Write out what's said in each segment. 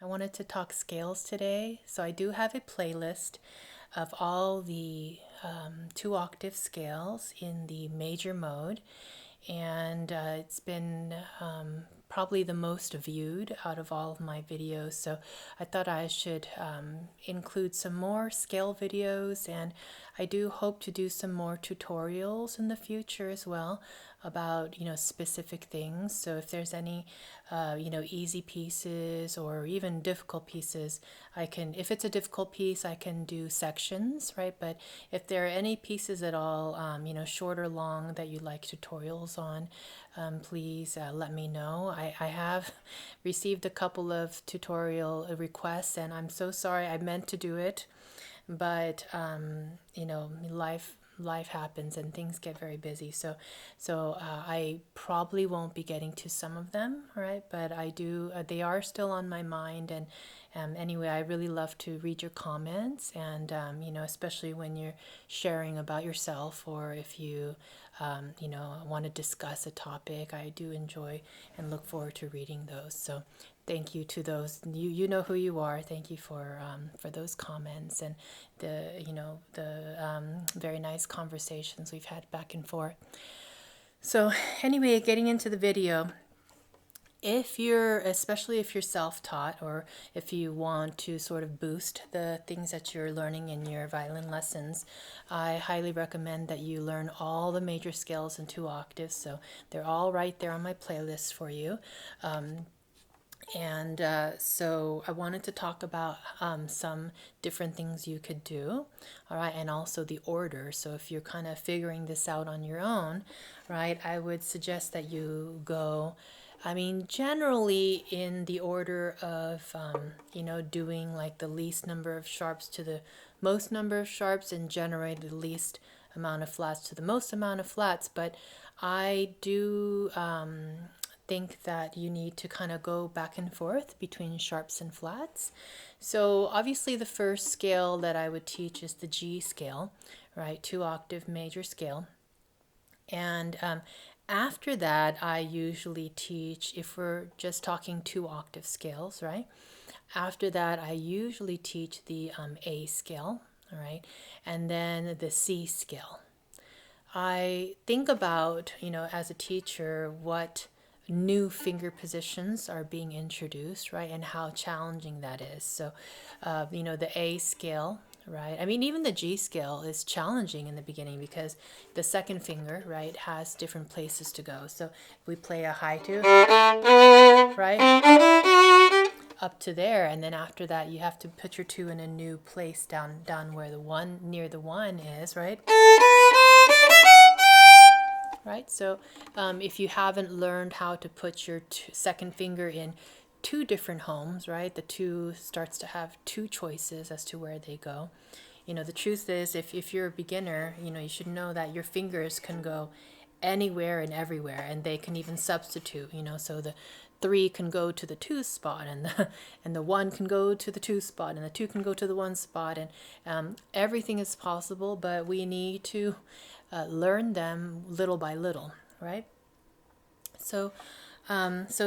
I wanted to talk scales today, so I do have a playlist of all the 2 octave scales in the major mode, and it's been probably the most viewed out of all of my videos. So I thought I should include some more scale videos, and I do hope to do some more tutorials in the future as well about specific things. So if there's any easy pieces or even difficult pieces, I can, if it's a difficult piece, I can do sections, right? But if there are any pieces at all, short or long, that you'd like tutorials on, please let me know. I have received a couple of tutorial requests, and I'm so sorry. I meant to do it, but life happens and things get very busy. So I probably won't be getting to some of them, right? But I do. They are still on my mind, and anyway, I really love to read your comments, and especially when you're sharing about yourself, or if you want to discuss a topic. I do enjoy and look forward to reading those. So thank you to those. You know who you are. Thank you for those comments and the very nice conversations we've had back and forth. So anyway, getting into the video. Especially if you're self-taught, or if you want to sort of boost the things that you're learning in your violin lessons, I highly recommend that you learn all the major scales in 2 octaves. So they're all right there on my playlist for you. So I wanted to talk about some different things you could do, all right, and also the order. So if you're kind of figuring this out on your own, right, I would suggest that you go, generally in the order of, doing like the least number of sharps to the most number of sharps, and generate the least amount of flats to the most amount of flats. But I do think that you need to kind of go back and forth between sharps and flats. So obviously the first scale that I would teach is the G scale, right? 2 octave major scale. And after that, I usually teach, if we're just talking 2 octave scales, right? After that, I usually teach the A scale, all right? And then the C scale. I think about, as a teacher, what new finger positions are being introduced, right? And how challenging that is. So, the A scale, right? Even the G scale is challenging in the beginning, because the second finger, right, has different places to go. So if we play a high 2, right, up to there, and then after that you have to put your 2 in a new place down where the 1, near the 1 is, right? Right, so if you haven't learned how to put your second finger in 2 different homes, right, the 2 starts to have 2 choices as to where they go. The truth is, if you're a beginner, you should know that your fingers can go anywhere and everywhere, and they can even substitute, so the 3 can go to the 2 spot, and the 1 can go to the 2 spot, and the 2 can go to the 1 spot, and everything is possible, but we need to learn them little by little, right? So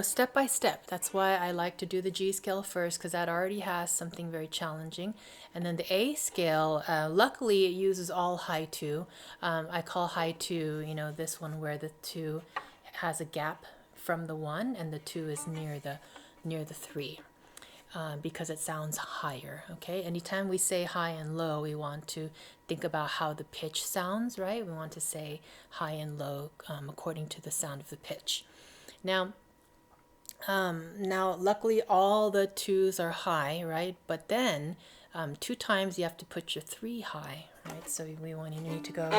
step by step. That's why I like to do the G scale first, because that already has something very challenging. And then the A scale, luckily it uses all high 2. I call high 2, this one where the 2 has a gap from the 1, and the 2 is near the 3. Because it sounds higher, okay? Anytime we say high and low, we want to think about how the pitch sounds, right? We want to say high and low according to the sound of the pitch. Now, luckily all the 2s are high, right? But then 2 times you have to put your 3 high, right? So we need to go,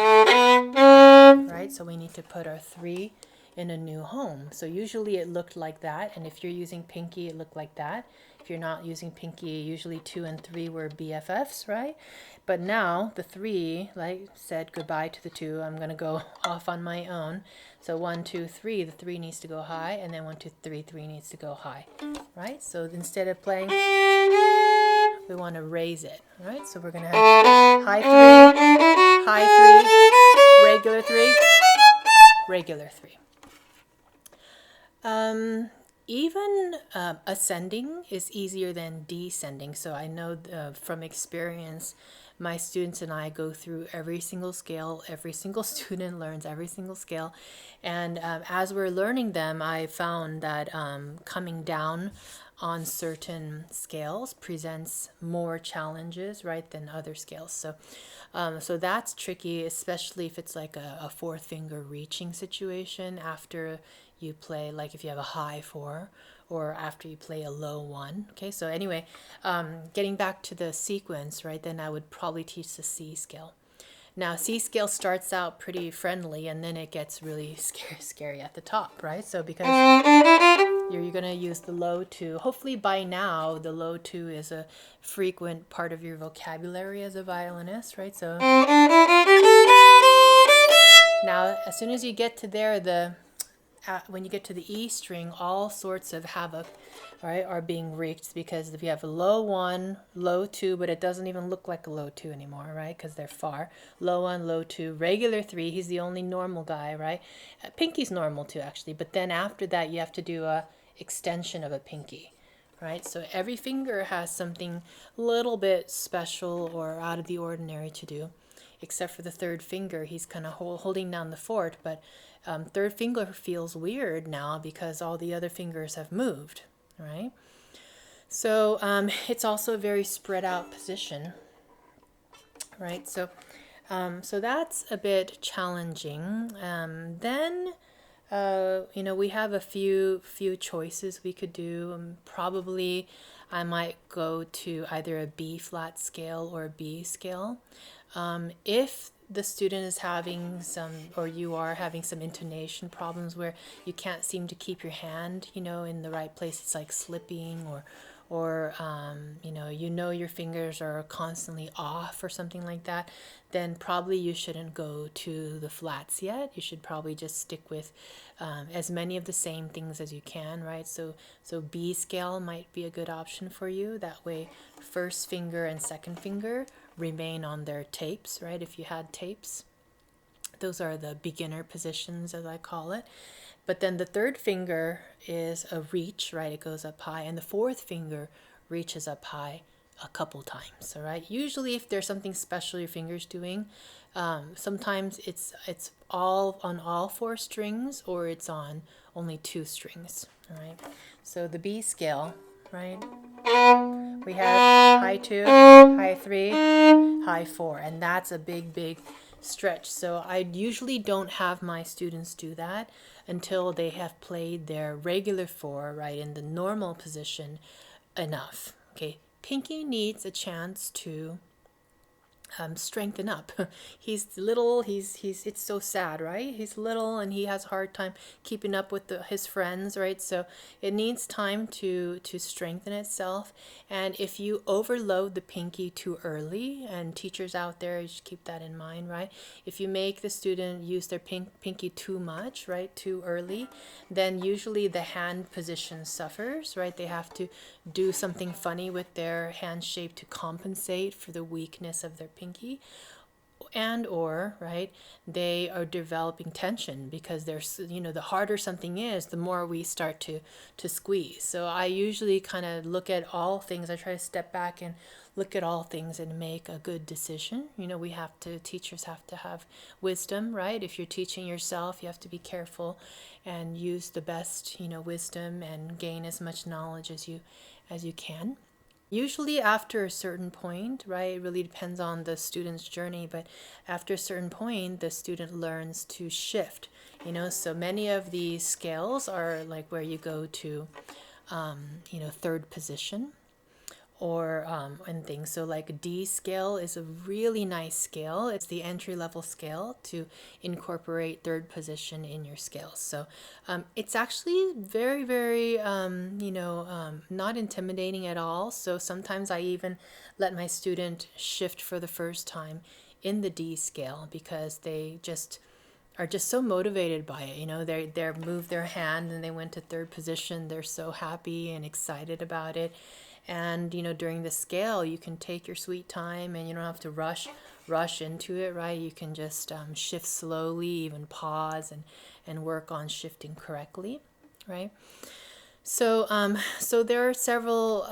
right? So we need to put our 3 in a new home. So usually it looked like that, and if you're using pinky, it looked like that. If you're not using pinky, usually 2 and 3 were BFFs, right? But now the 3, like, said goodbye to the 2. I'm going to go off on my own. So 1, 2, 3, the 3 needs to go high, and then 1, 2, 3, 3 needs to go high, right? So instead of playing, we want to raise it, right? So we're going to have high 3, regular 3, regular 3. Even ascending is easier than descending. So I know from experience, my students and I go through every single scale. Every single student learns every single scale. And as we're learning them, I found that coming down on certain scales presents more challenges, right, than other scales. So that's tricky, especially if it's like a fourth finger reaching situation after you play, like if you have a high four or after you play a low one. Okay, so anyway, getting back to the sequence, right, then I would probably teach the C scale. Now, C scale starts out pretty friendly and then it gets really scary at the top, right? So because you're going to use the low two. Hopefully by now, the low two is a frequent part of your vocabulary as a violinist, right? So now, as soon as you get to there, when you get to the E string, all sorts of havoc, right, are being wreaked, because if you have a low one, low two, but it doesn't even look like a low two anymore, right, because they're far. Low one, low two, regular three, he's the only normal guy, right? Pinky's normal too, actually, but then after that, you have to do a extension of a pinky, right? So every finger has something a little bit special or out of the ordinary to do, except for the third finger. He's kind of holding down the fort, but third finger feels weird now because all the other fingers have moved, right? So it's also a very spread out position, right? So that's a bit challenging. Then we have a few choices we could do. Probably I might go to either a B flat scale or a B scale. If the student is having some, or you are having some intonation problems where you can't seem to keep your hand, in the right place, it's like slipping, or your fingers are constantly off or something like that, then probably you shouldn't go to the flats yet. You should probably just stick with as many of the same things as you can, right? So B scale might be a good option for you. That way, first finger and second finger remain on their tapes, right? If you had tapes, those are the beginner positions, as I call it. But then the third finger is a reach, right? It goes up high, and the fourth finger reaches up high a couple times. All right. Usually, if there's something special your finger's doing, sometimes it's all on all four strings, or it's on only two strings. All right. So the B scale, right? We have high two, high three, high four, and that's a big stretch. So I usually don't have my students do that until they have played their regular four, right, in the normal position enough. Okay, Pinky needs a chance to strengthen up. He's little. He's. It's so sad, right? He's little and he has a hard time keeping up with his friends, right? So it needs time to strengthen itself. And if you overload the pinky too early, and teachers out there, you should keep that in mind, right? If you make the student use their pinky too much, right, too early, then usually the hand position suffers, right? They have to do something funny with their hand shape to compensate for the weakness of their pinky, and or right, they are developing tension because there's, the harder something is, the more we start to squeeze. So I usually kind of look at all things. I try to step back and look at all things and make a good decision. Teachers have to have wisdom, right? If you're teaching yourself, you have to be careful and use the best, wisdom, and gain as much knowledge as you can. Usually after a certain point, right, it really depends on the student's journey, but after a certain point, the student learns to shift, so many of these scales are like where you go to, third position, or and things. So like D scale is a really nice scale. It's the entry level scale to incorporate third position in your scales. So it's actually very, very, not intimidating at all. So sometimes I even let my student shift for the first time in the D scale because they are just so motivated by it. They moved their hand and they went to third position. They're so happy and excited about it. And during the scale, you can take your sweet time, and you don't have to rush into it, right? You can just shift slowly, even pause and work on shifting correctly, right? So there are several,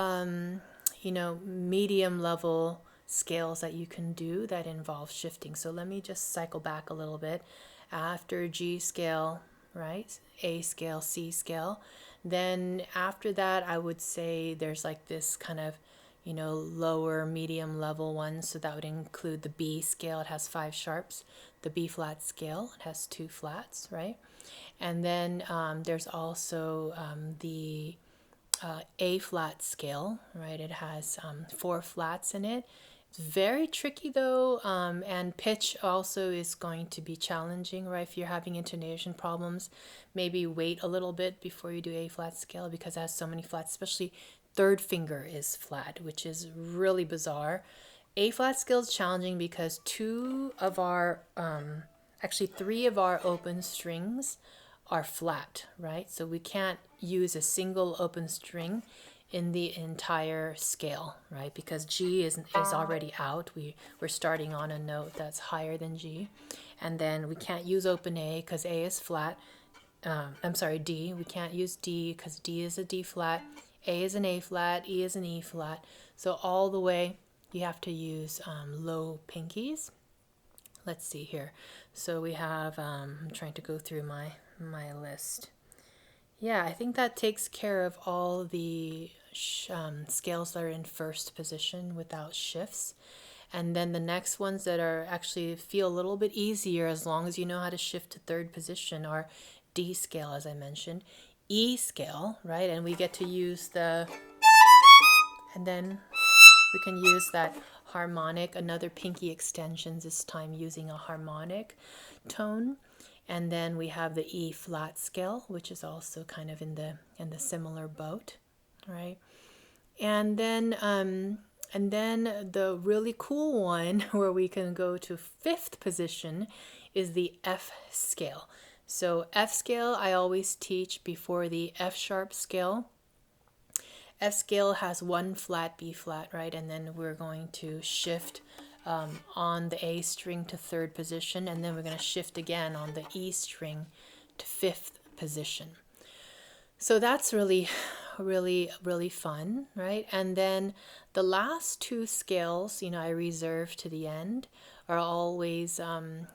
medium level scales that you can do that involve shifting. So let me just cycle back a little bit. After G scale, right? A scale, C scale. Then after that, I would say there's like this kind of, lower medium level one. So that would include the B scale. It has 5 sharps. The B flat scale, it has 2 flats, right? And then there's also the A flat scale, right? It has 4 flats in it. It's very tricky though, and pitch also is going to be challenging, right? If you're having intonation problems, maybe wait a little bit before you do A flat scale because it has so many flats, especially third finger is flat, which is really bizarre. A flat scale is challenging because actually 3 of our open strings are flat, right? So we can't use a single open string in the entire scale, right? Because G is already out. We're starting on a note that's higher than G. And then we can't use open A because A is flat. I'm sorry, D. We can't use D because D is a D flat. A is an A flat. E is an E flat. So all the way you have to use low pinkies. Let's see here. So we have, I'm trying to go through my list. Yeah, I think that takes care of all the scales that are in first position without shifts. And then the next ones that are actually feel a little bit easier as long as you know how to shift to third position are D scale, as I mentioned, E scale, right? And we get to use and then we can use that harmonic, another pinky extensions, this time using a harmonic tone. And then we have the E flat scale, which is also kind of in the similar boat, right? And then the really cool one where we can go to 5th position is the F scale. So F scale I always teach before the F sharp scale. F scale has 1 flat, B flat, right? And then we're going to shift on the A string to 3rd position, and then we're going to shift again on the E string to 5th position. So that's really, really, really fun, right? And then the last 2 scales, I reserve to the end, are always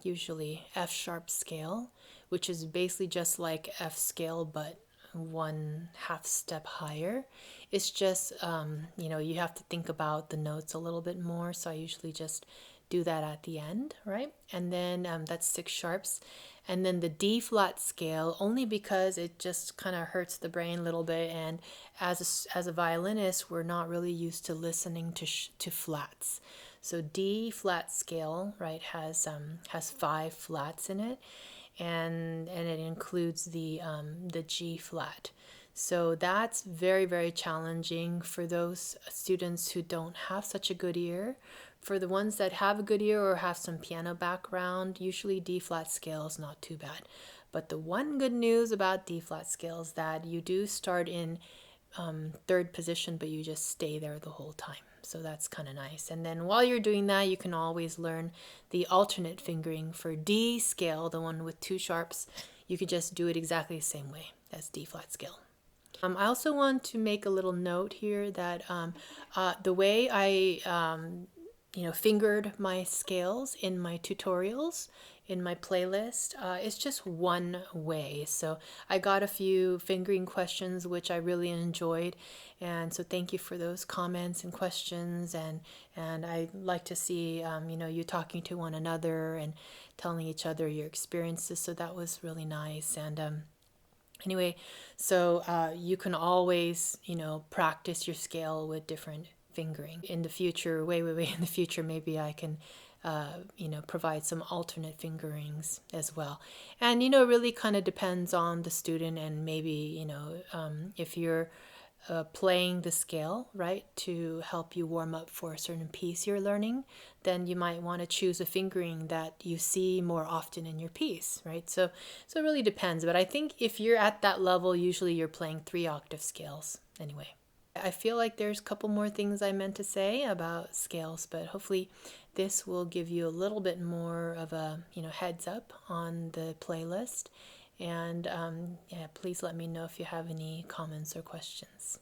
usually F sharp scale, which is basically just like F scale, but 1/2 step higher. It's just, you have to think about the notes a little bit more. So I usually just do that at the end, right? And then that's 6 sharps. And then the D flat scale, only because it just kind of hurts the brain a little bit. And as a violinist, we're not really used to listening to flats. So D flat scale, right, has 5 flats in it. And it includes the G flat. So that's very, very challenging for those students who don't have such a good ear. For the ones that have a good ear or have some piano background, usually D flat scale is not too bad. But the one good news about D flat scale is that you do start in 3rd position, but you just stay there the whole time. So that's kind of nice. And then while you're doing that, you can always learn the alternate fingering for D scale, the one with 2 sharps. You could just do it exactly the same way as D flat scale. I also want to make a little note here that the way I fingered my scales in my tutorials, in my playlist, it's just one way. So I got a few fingering questions which I really enjoyed, and so thank you for those comments and questions. And I like to see you talking to one another and telling each other your experiences. So that was really nice. And anyway, so you can always practice your scale with different fingering. In the future, way in the future, maybe I can provide some alternate fingerings as well. And it really kind of depends on the student, and maybe if you're playing the scale, right, to help you warm up for a certain piece you're learning, then you might want to choose a fingering that you see more often in your piece, right? So it really depends. But I think if you're at that level, usually you're playing 3-octave scales anyway. I feel like there's a couple more things I meant to say about scales, but hopefully this will give you a little bit more of a heads up on the playlist. And yeah, please let me know if you have any comments or questions.